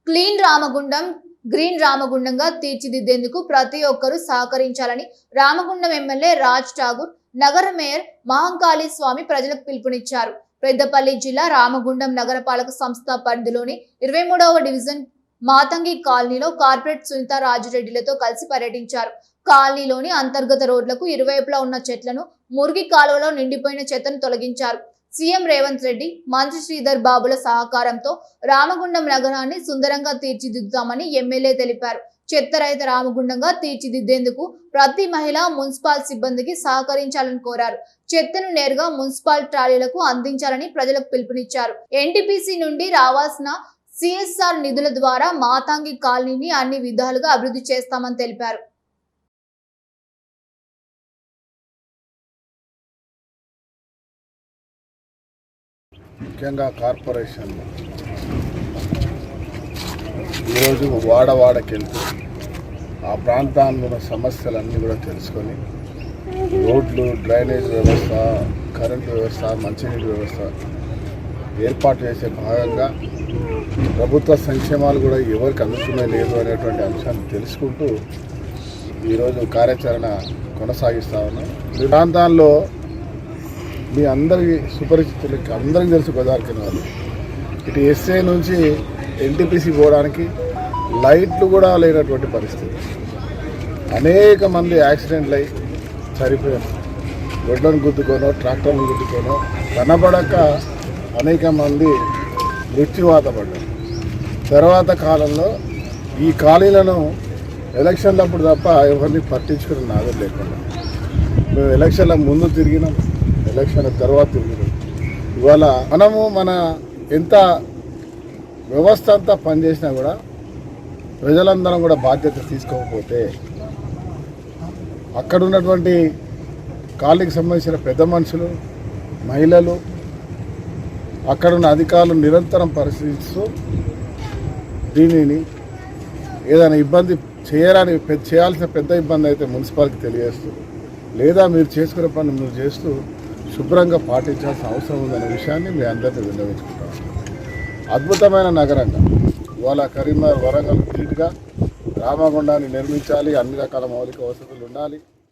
Clean Ramagundam green రామగుండంగా తీర్చిదిద్దేందుకు ప్రతి ఒక్కరూ సహకరించాలని రామగుండం ఎమ్మెల్యే రాజ్ ఠాగూర్, నగర మేయర్ మహంకాళి స్వామి ప్రజలకు పిలుపునిచ్చారు. పెద్దపల్లి జిల్లా రామగుండం నగరపాలక సంస్థ పరిధిలోని 23వ డివిజన్ మాతంగి కాలనీలో కార్పొరేట్ సునీత రాజిరెడ్డిలతో కలిసి పర్యటించారు. కాలనీలోని అంతర్గత రోడ్లకు ఇరువైపులా ఉన్న చెట్లను, మురికి కాలువలో నిండిపోయిన చెత్తను తొలగించారు. సీఎం రేవంత్ రెడ్డి, మంత్రి శ్రీధర్ బాబుల సహకారంతో రామగుండం నగరాన్ని సుందరంగా తీర్చిదిద్దుతామని ఎమ్మెల్యే తెలిపారు. చెత్తరహిత రామగుండంగా తీర్చిదిద్దేందుకు ప్రతి మహిళ మున్సిపల్ సిబ్బందికి సహకరించాలని కోరారు. చెత్తను నేరుగా మున్సిపల్ ట్రాలీలకు అందించాలని ప్రజలకు పిలుపునిచ్చారు. ఎన్టీపీసీ నుండి రావాల్సిన సిఎస్ఆర్ నిధుల ద్వారా మాతంగి కాలనీని అన్ని విధాలుగా అభివృద్ధి చేస్తామని తెలిపారు. ముఖ్యంగా కార్పొరేషన్ ఈరోజు వాడవాడకెళ్తూ ఆ ప్రాంతాల్లో ఉన్న సమస్యలన్నీ కూడా తెలుసుకొని రోడ్లు, డ్రైనేజ్ వ్యవస్థ, కరెంటు వ్యవస్థ, మంచినీటి వ్యవస్థ ఏర్పాటు చేసే భాగంగా ప్రభుత్వ సంక్షేమాలు కూడా ఎవరికి అందుతున్నాయి లేదు అనేటువంటి అంశాన్ని తెలుసుకుంటూ ఈరోజు కార్యాచరణ కొనసాగిస్తా ఉన్నాం. ఈ ప్రాంతాల్లో మీ అందరికీ సుపరిచితులకి అందరికీ తెలుసు గోదావరి కెనాల్. ఇటు ఎస్ఏ నుంచి ఎన్టీపీసీ పోవడానికి లైట్లు కూడా లేనటువంటి పరిస్థితి. అనేక మంది యాక్సిడెంట్లు అయి చనిపోయారు. గొడ్లను గుద్దుకోనో, ట్రాక్టర్లను గుద్దుకోనో కనబడక అనేక మంది మృత్యువాత పడ్డారు. తర్వాత కాలంలో ఈ ఖాళీలను ఎలక్షన్లప్పుడు తప్ప ఎవరిని పట్టించుకుని నాగం లేకుండా మేము ఎలక్షన్ల ముందు తిరిగినాం, ఎలక్షన్ తర్వాత తిరిగినాం. ఇవాళ మన ఎంత వ్యవస్థ అంతా పనిచేసినా కూడా ప్రజలందరం కూడా బాధ్యత తీసుకోకపోతే అక్కడ ఉన్నటువంటి కాలనీకి సంబంధించిన పెద్ద మనుషులు, మహిళలు, అక్కడున్న అధికారులు నిరంతరం పరిశీలిస్తూ దీనిని ఏదైనా ఇబ్బంది చేయాల్సిన పెద్ద ఇబ్బంది అయితే మున్సిపాలిటీకి తెలియజేస్తూ, లేదా మీరు చేసుకునే పని మీరు చేస్తూ శుభ్రంగా పాటించాల్సిన అవసరం ఉందనే విషయాన్ని మీ అందరినీ విన్నవించుకుంటాం. అద్భుతమైన నగరంగా ఇవాళ కరీంనగర్, వరంగల్ నీట్గా రామగుండాన్ని నిర్మించాలి. అన్ని రకాల మౌలిక వసతులు ఉండాలి.